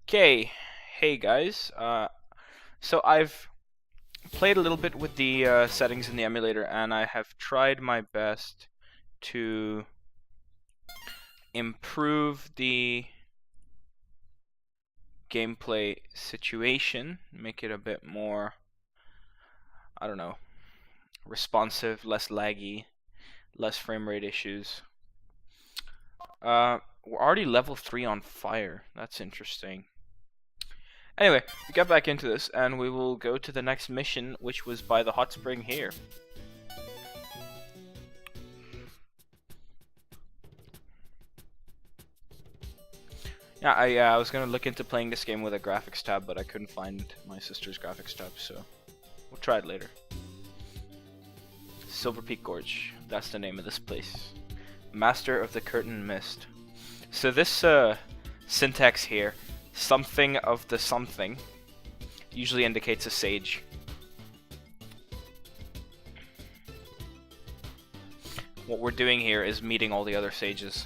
Okay, hey guys. So I've played a little bit with the settings in the emulator, and I have tried my best to improve the gameplay situation, make it a bit more, I don't know, responsive, less laggy, less frame rate issues. We're already level 3 on fire. That's interesting. Anyway, we get back into this, and we will go to the next mission, which was by the hot spring here. Yeah, I was gonna look into playing this game with a graphics tab, but I couldn't find my sister's graphics tab, so we'll try it later. Silver Peak Gorge, that's the name of this place. Master of the Curtain Mist. So this syntax here, something of the something, usually indicates a sage. What we're doing here is meeting all the other sages.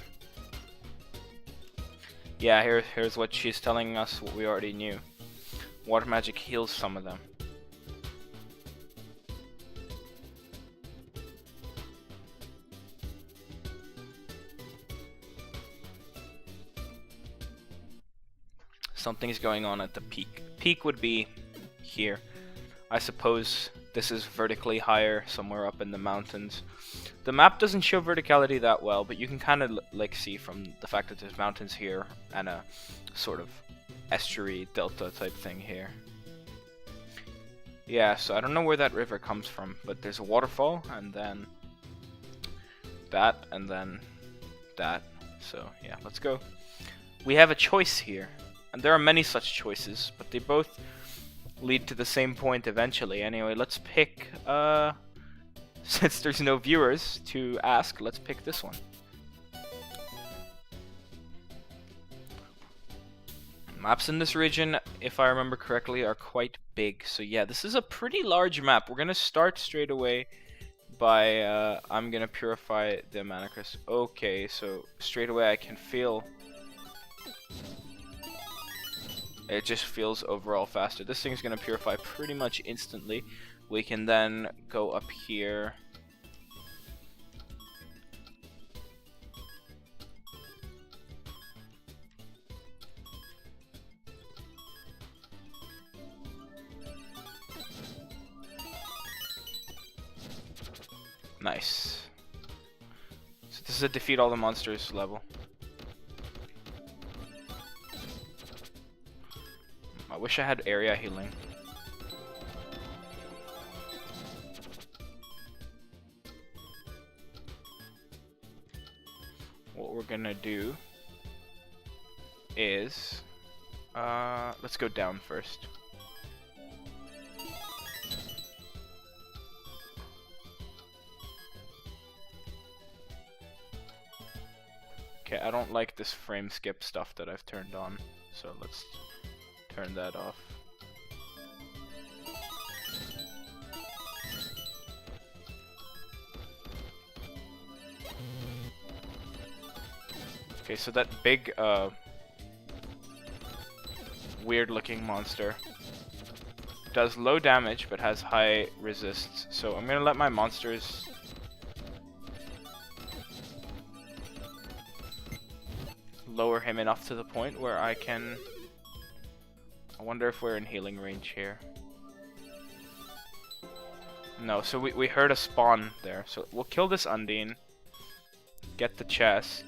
Yeah, here's what she's telling us, what we already knew. Water magic heals some of them. Something's going on at the peak. Peak would be here. I suppose this is vertically higher, somewhere up in the mountains. The map doesn't show verticality that well, but you can kind of like see from the fact that there's mountains here and a sort of estuary delta type thing here. Yeah, so I don't know where that river comes from, but there's a waterfall, and then that, and then that. So yeah, let's go. We have a choice here, and there are many such choices, but they both lead to the same point eventually. Anyway, let's pick, since there's no viewers to ask, let's pick this one. Maps in this region, if I remember correctly, are quite big. So yeah, this is a pretty large map. We're gonna start straight away by, I'm gonna purify the mana crystal. Okay, so straight away I can feel it just feels overall faster. This thing's gonna purify pretty much instantly. We can then go up here. Nice. So this is a defeat all the monsters level. I wish I had area healing. What we're gonna do is, let's go down first. Okay, I don't like this frame skip stuff that I've turned on, so let's turn that off. Okay, so that big, weird looking monster does low damage but has high resists, so I'm gonna let my monsters lower him enough to the point where I can... I wonder if we're in healing range here. No, so we heard a spawn there, so we'll kill this Undine, get the chest.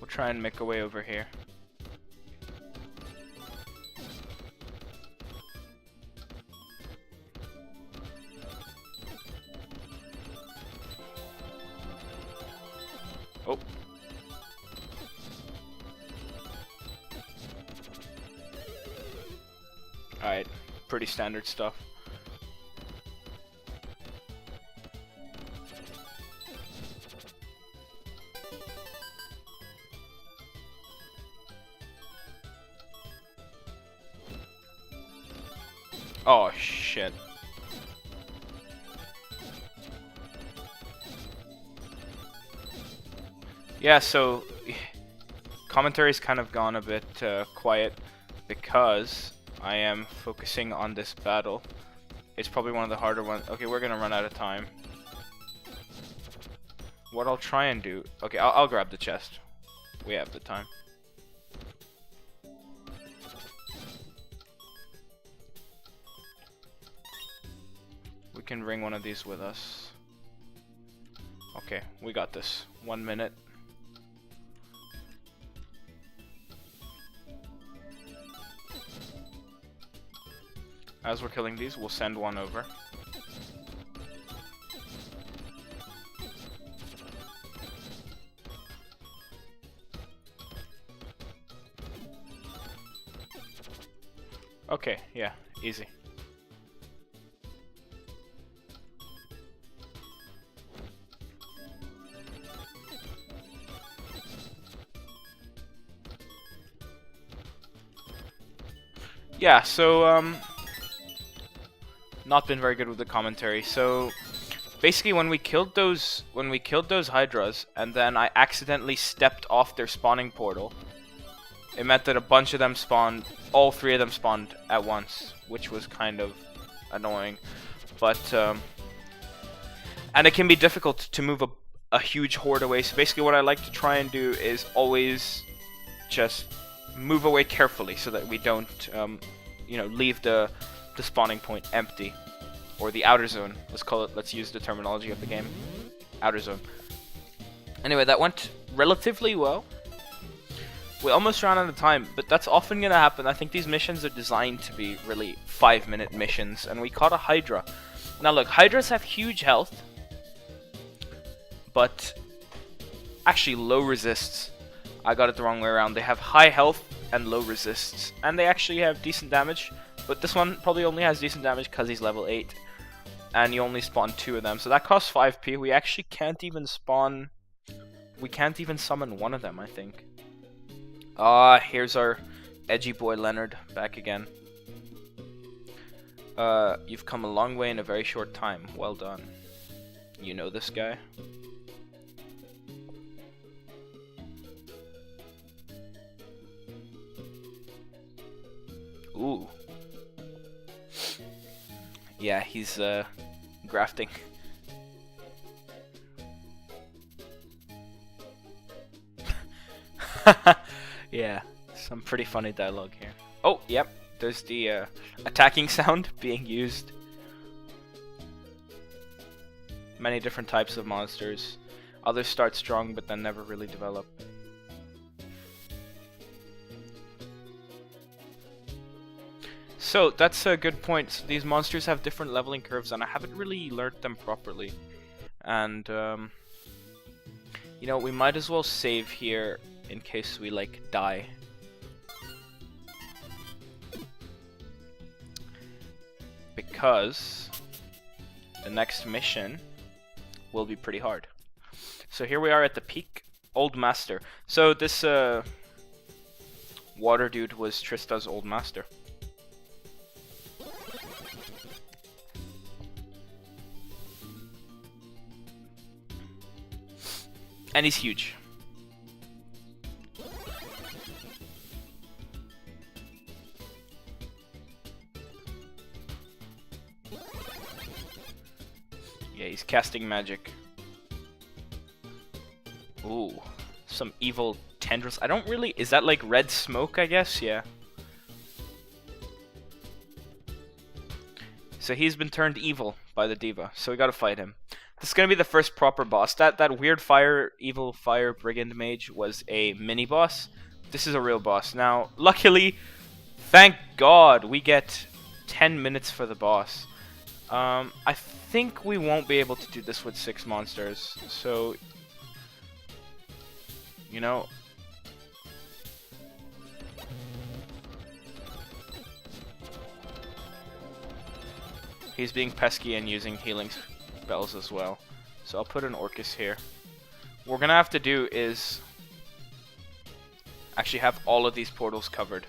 We'll try and make a way over here. Oh. Alright, pretty standard stuff. Oh shit. Yeah, so commentary's kind of gone a bit quiet because I am focusing on this battle. It's probably one of the harder ones. Okay, we're gonna run out of time. What I'll try and do... Okay, I'll grab the chest. We have the time. We can bring one of these with us. Okay, we got this. 1 minute. As we're killing these, we'll send one over. Okay, yeah, easy. Yeah, so, not been very good with the commentary. So, basically when we killed those Hydras, and then I accidentally stepped off their spawning portal, it meant that a bunch of them spawned, all 3 of them spawned at once, which was kind of annoying. But, and it can be difficult to move a huge horde away, so basically what I like to try and do is always just move away carefully so that we don't, you know, leave the spawning point empty, or the outer zone. Let's use the terminology of the game. Outer zone. Anyway, that went relatively well. We almost ran out of time, but that's often gonna happen. I think these missions are designed to be really 5-minute missions, and we caught a Hydra. Now look, Hydras have huge health, but actually low resists. I got it the wrong way around. They have high health and low resists, and they actually have decent damage. But this one probably only has decent damage because he's level 8. And you only spawn 2 of them. So that costs 5p. We actually can't even spawn... We can't even summon one of them, I think. Here's our edgy boy Leonard back again. You've come a long way in a very short time. Well done. You know this guy? Ooh. Yeah, he's grafting. Yeah, some pretty funny dialogue here. Oh, yep, there's the attacking sound being used. Many different types of monsters. Others start strong but then never really develop. So, that's a good point. So these monsters have different leveling curves, and I haven't really learned them properly. And, you know, we might as well save here in case we, like, die. Because the next mission will be pretty hard. So here we are at the peak. Old Master. So this, water dude was Trista's old master. And he's huge. Yeah, he's casting magic. Ooh, some evil tendrils. I don't really... Is that like red smoke, I guess? Yeah. So he's been turned evil by the Diva, so we gotta fight him. This is gonna be the first proper boss. That weird evil fire brigand mage was a mini boss. This is a real boss. Now, luckily, thank God, we get 10 minutes for the boss. I think we won't be able to do this with 6 monsters. So, you know, He's being pesky and using healing spells as well. So I'll put an Orcus here. What we're gonna have to do is actually have all of these portals covered.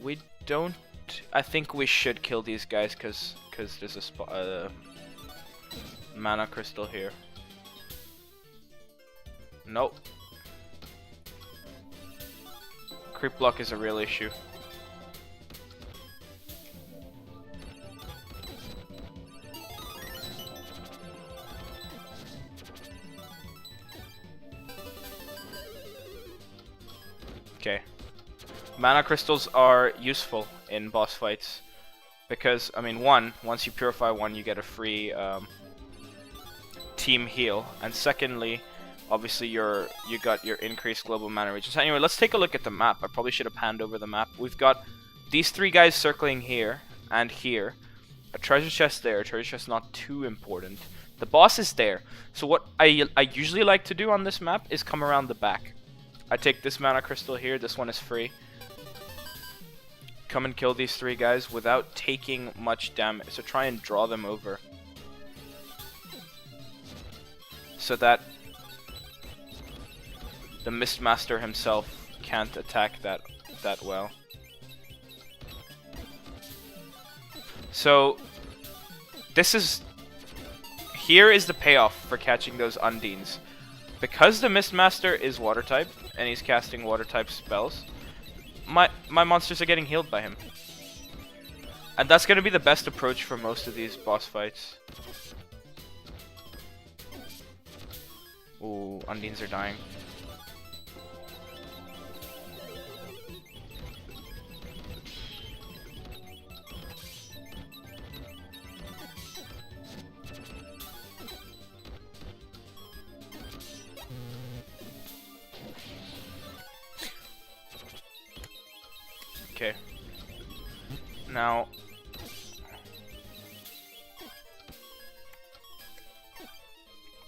We don't... I think we should kill these guys because there's a mana crystal here. Nope. Creep block is a real issue. Okay. Mana crystals are useful in boss fights because, I mean, once you purify one, you get a free team heal, and secondly, obviously you got your increased global mana region. So anyway, let's take a look at the map. I probably should have panned over the map. We've got these 3 guys circling here and here. A treasure chest there. A treasure chest not too important. The boss is there. So what I usually like to do on this map is come around the back. I take this mana crystal here. This one is free. Come and kill these 3 guys without taking much damage. So try and draw them over, so that the Mistmaster himself can't attack that well. So here is the payoff for catching those Undines. Because the Mistmaster is water type and he's casting water type spells, my monsters are getting healed by him. And that's gonna be the best approach for most of these boss fights. Ooh, Undines are dying. Okay. Now,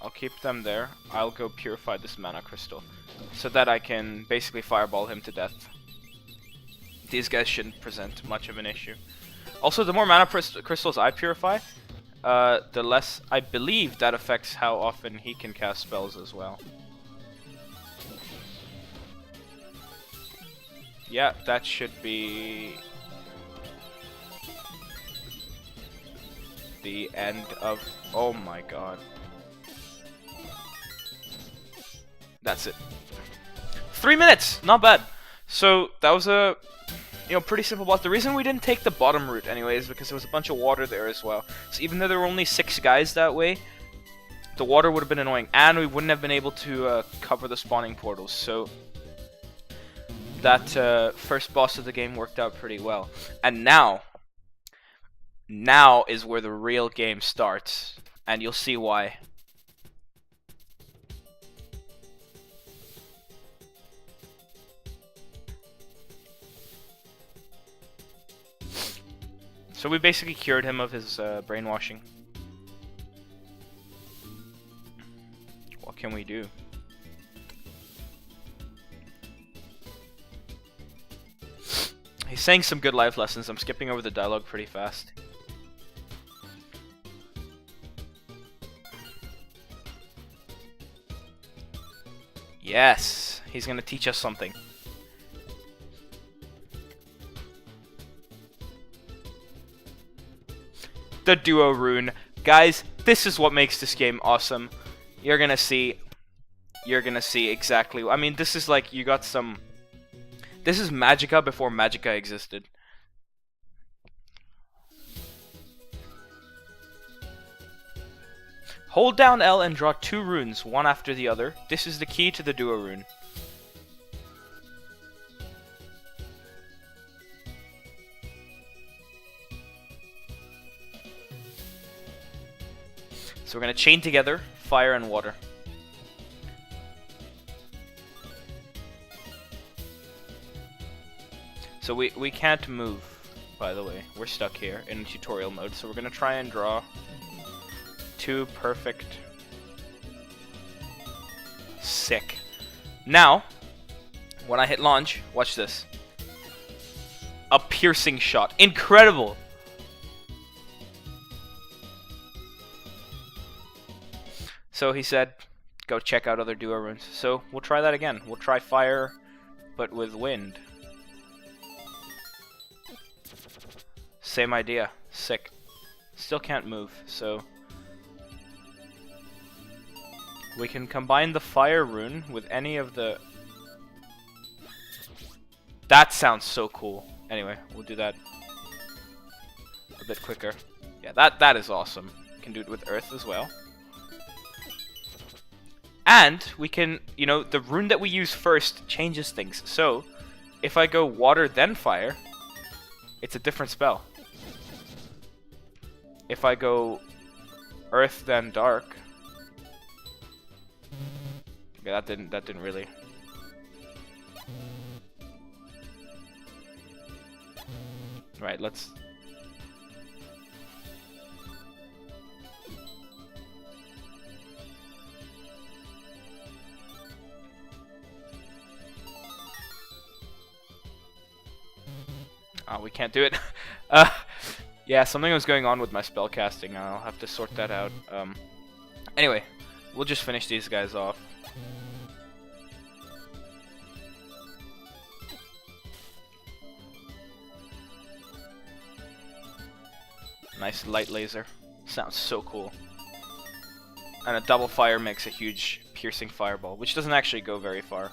I'll keep them there. I'll go purify this mana crystal so that I can basically fireball him to death. These guys shouldn't present much of an issue. Also, the more mana crystals I purify, the less, I believe, that affects how often he can cast spells as well. Yeah, that should be the end of... Oh my god. That's it. 3 minutes! Not bad. So, that was a, pretty simple boss. The reason we didn't take the bottom route anyway is because there was a bunch of water there as well. So even though there were only 6 guys that way, the water would have been annoying. And we wouldn't have been able to cover the spawning portals. So that first boss of the game worked out pretty well. And now is where the real game starts, and you'll see why. So we basically cured him of his brainwashing. What can we do? He's saying some good life lessons. I'm skipping over the dialogue pretty fast. Yes, he's gonna teach us something. The duo rune. Guys, this is what makes this game awesome. You're gonna see exactly. I mean, this is like, you got some... This is Magicka before Magicka existed. Hold down L and draw 2 runes, one after the other. This is the key to the duo rune. So we're going to chain together fire and water. So we can't move, by the way. We're stuck here in tutorial mode. So we're going to try and draw 2 perfect. Sick. Now, when I hit launch, watch this. A piercing shot. Incredible! So he said, go check out other duo runes. So we'll try that again. We'll try fire, but with wind. Same idea. Sick. Still can't move, so we can combine the fire rune with any of the... That sounds so cool. Anyway, we'll do that a bit quicker. Yeah, that is awesome. We can do it with earth as well. And we can, you know, the rune that we use first changes things. So, if I go water then fire, it's a different spell. If I go earth then dark, okay, that didn't really. Right, let's. Oh, we can't do it. Yeah, something was going on with my spellcasting. I'll have to sort that out. Anyway, we'll just finish these guys off. Nice light laser. Sounds so cool. And a double fire makes a huge piercing fireball, which doesn't actually go very far.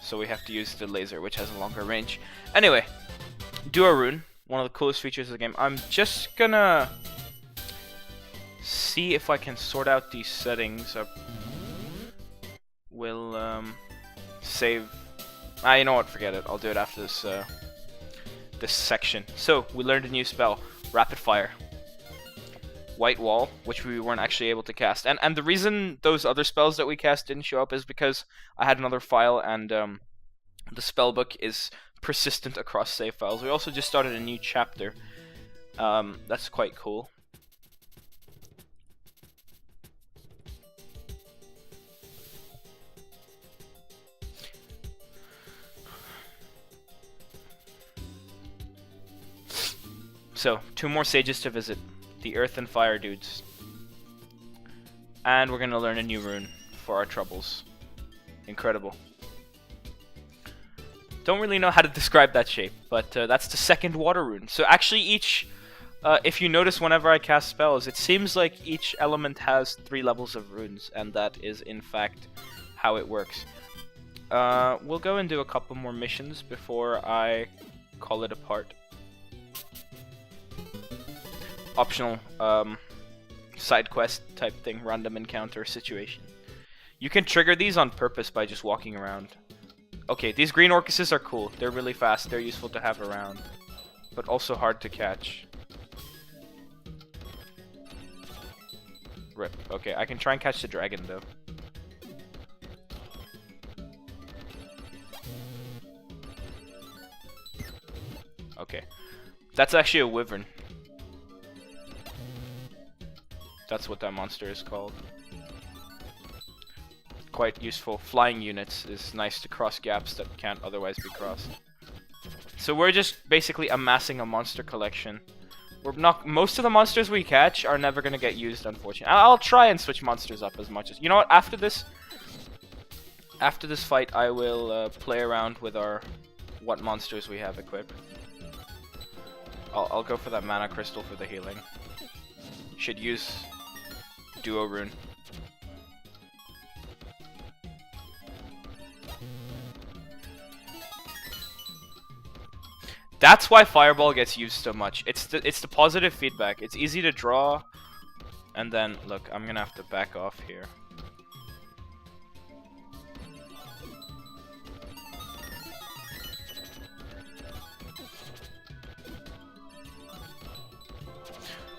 So we have to use the laser, which has a longer range. Anyway, Duo Rune, one of the coolest features of the game. I'm just gonna see if I can sort out these settings. We'll save. You know what? Forget it. I'll do it after this this section. So we learned a new spell, Rapid Fire. White Wall, which we weren't actually able to cast. And the reason those other spells that we cast didn't show up is because I had another file and the spellbook is persistent across save files. We also just started a new chapter. That's quite cool. So, 2 more sages to visit. The Earth and Fire dudes. And we're gonna learn a new rune for our troubles. Incredible. Don't really know how to describe that shape, but that's the second water rune. So actually each, if you notice whenever I cast spells, it seems like each element has 3 levels of runes, and that is in fact how it works. We'll go and do a couple more missions before I call it a part. Optional side quest type thing, random encounter situation. You can trigger these on purpose by just walking around. Okay, these green orcuses are cool. They're really fast. They're useful to have around, but also hard to catch. Rip. Okay, I can try and catch the dragon though. Okay, that's actually a wyvern. That's what that monster is called. Quite useful. Flying units is nice to cross gaps that can't otherwise be crossed. So we're just basically amassing a monster collection. Most of the monsters we catch are never gonna get used, unfortunately. I'll try and switch monsters up as much as... You know what? After this fight, I will play around with what monsters we have equipped. I'll go for that mana crystal for the healing. Should use Duo Rune. That's why Fireball gets used so much. It's the positive feedback. It's easy to draw, and then look, I'm gonna have to back off here.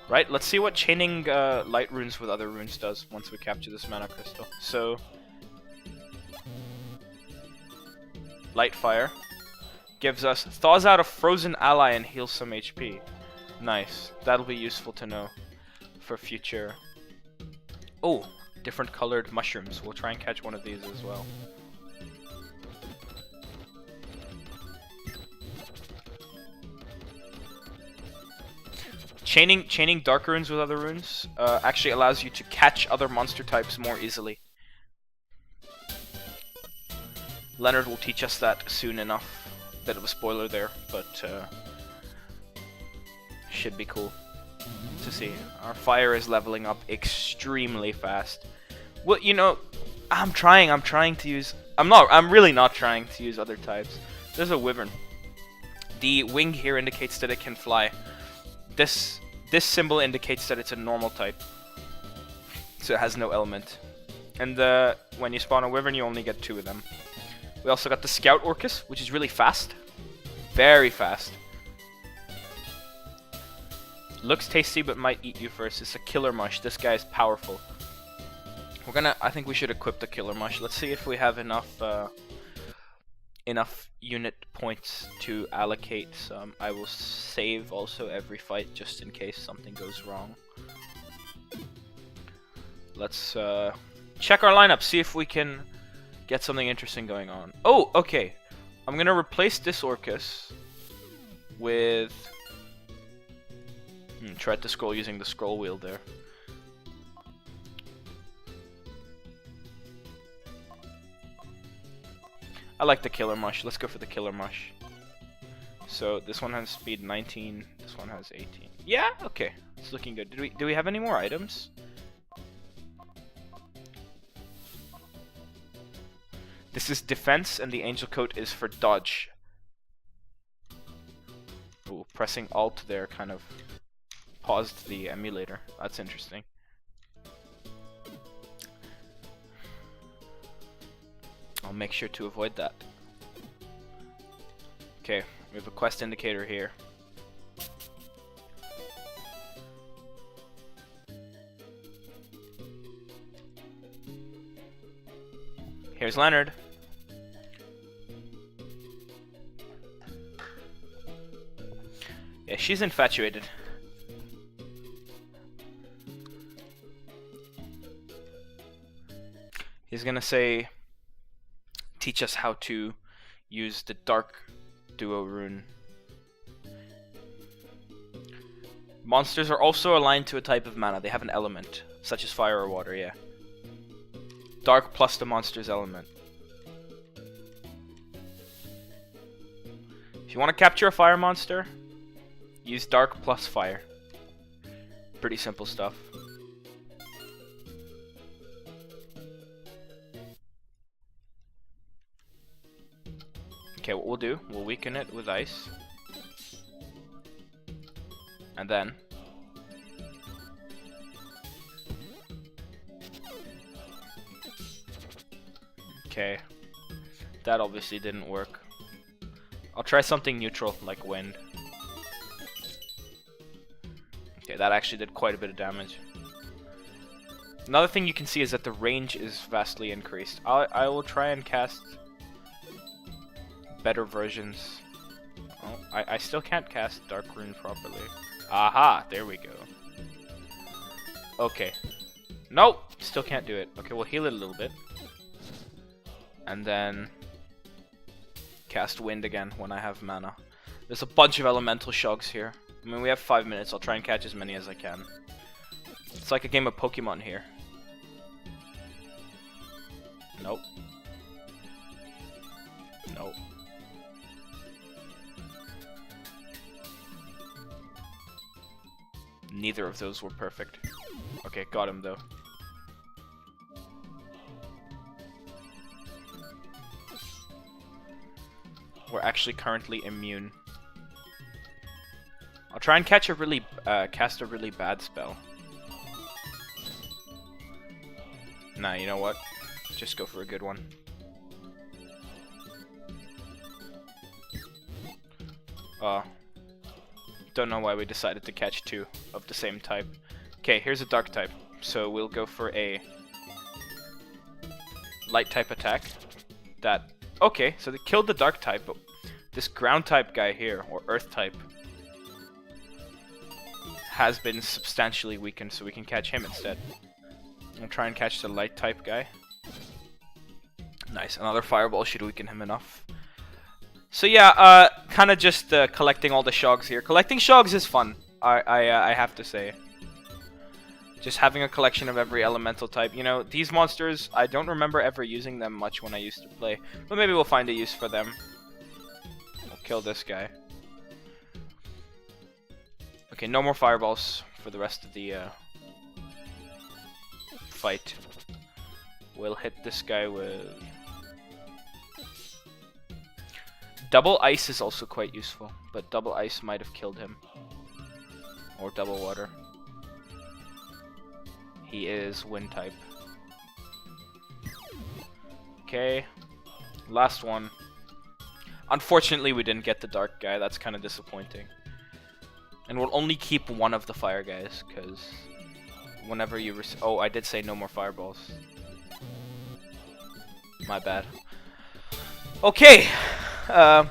Right, let's see what chaining light runes with other runes does once we capture this mana crystal. So, Light Fire gives us thaws out a frozen ally and heals some HP. Nice, that'll be useful to know for future. Oh, different colored mushrooms. We'll try and catch one of these as well. chaining dark runes with other runes actually allows you to catch other monster types more easily. Leonard will teach us that soon enough. Bit of a spoiler there, but should be cool to see. Our fire is leveling up extremely fast. Well, you know, I'm trying to use... I'm really not trying to use other types. There's a wyvern. The wing here indicates that it can fly. This symbol indicates that it's a normal type. So it has no element. And when you spawn a wyvern, you only get 2 of them. We also got the Scout Orcus, which is really fast. Very fast. Looks tasty, but might eat you first. It's a Killer Mush. This guy is powerful. I think we should equip the Killer Mush. Let's see if we have enough unit points to allocate some. I will save also every fight just in case something goes wrong. Let's check our lineup, see if we can get something interesting going on. Oh, okay. I'm gonna replace this Orcus with... tried to scroll using the scroll wheel there. I like the Killer Mush. Let's go for the Killer Mush. So this one has speed 19. This one has 18. Yeah, okay. It's looking good. Do we have any more items? This is defense, and the Angel Coat is for dodge. Ooh, pressing Alt there kind of paused the emulator. That's interesting. I'll make sure to avoid that. Okay, we have a quest indicator here. Here's Leonard. Yeah, she's infatuated. He's gonna say, teach us how to use the Dark Duo rune. Monsters are also aligned to a type of mana. They have an element, such as fire or water, yeah. Dark plus the monster's element. If you want to capture a fire monster, use Dark plus fire. Pretty simple stuff. Okay, what we'll do, we'll weaken it with ice. And then... okay. That obviously didn't work. I'll try something neutral, like wind. Okay, that actually did quite a bit of damage. Another thing you can see is that the range is vastly increased. I will try and cast better versions. Oh, I still can't cast Dark Rune properly. Aha, there we go. Okay. Nope, still can't do it. Okay, we'll heal it a little bit. And then cast wind again when I have mana. There's a bunch of elemental shogs here. I mean, we have 5 minutes. I'll try and catch as many as I can. It's like a game of Pokemon here. Nope. Nope. Neither of those were perfect. Okay, got him though. We're actually currently immune. I'll try and cast a really bad spell. Nah, you know what? Just go for a good one. Don't know why we decided to catch 2 of the same type. Okay, here's a dark type. So we'll go for a light type attack. That... okay, so they killed the dark type, but this ground type guy here, or earth type, has been substantially weakened, so we can catch him instead. We'll try and catch the light type guy. Nice, another fireball should weaken him enough. So yeah, kind of just collecting all the shogs here. Collecting shogs is fun. I have to say. Just having a collection of every elemental type. You know, these monsters, I don't remember ever using them much when I used to play. But maybe we'll find a use for them. We'll kill this guy. Okay, no more fireballs for the rest of the fight. We'll hit this guy with... Double ice is also quite useful, but double ice might have killed him. Or double water. He is wind type. Okay, last one. Unfortunately, we didn't get the dark guy. That's kind of disappointing. And we'll only keep one of the fire guys, because whenever you... Oh, I did say no more fireballs. My bad. Okay. That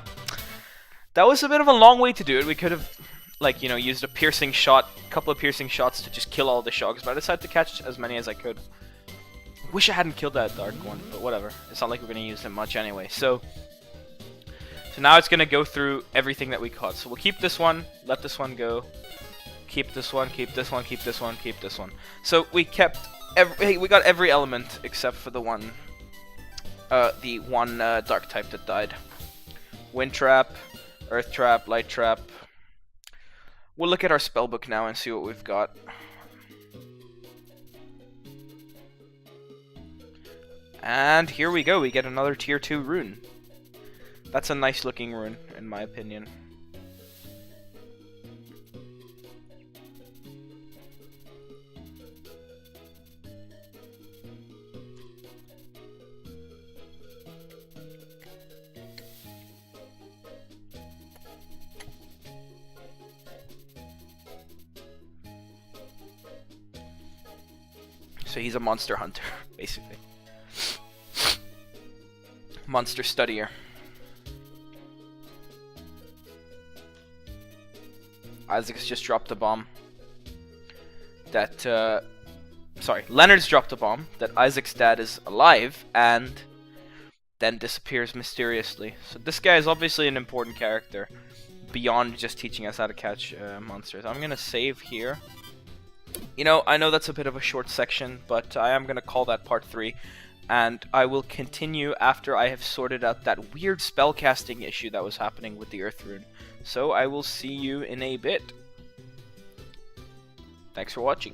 was a bit of a long way to do it. We could have, like, you know, used a piercing shot, a couple of piercing shots to just kill all the shogs, but I decided to catch as many as I could. Wish I hadn't killed that dark one, but whatever. It's not like we're going to use them much anyway. So now it's going to go through everything that we caught. So we'll keep this one, let this one go, keep this one, keep this one, keep this one, keep this one. So we kept, we got every element except for the one dark type that died. Wind trap, earth trap, light trap. We'll look at our spellbook now and see what we've got. And here we go, we get another tier 2 rune. That's a nice looking rune, in my opinion. So he's a monster hunter, basically. Monster studier. Isaac's just dropped a bomb. That, sorry, Leonard's dropped a bomb that Isaac's dad is alive and then disappears mysteriously. So this guy is obviously an important character beyond just teaching us how to catch monsters. I'm gonna save here. You know, I know that's a bit of a short section, but I am gonna call that part 3. And I will continue after I have sorted out that weird spellcasting issue that was happening with the Earth Rune. So I will see you in a bit. Thanks for watching.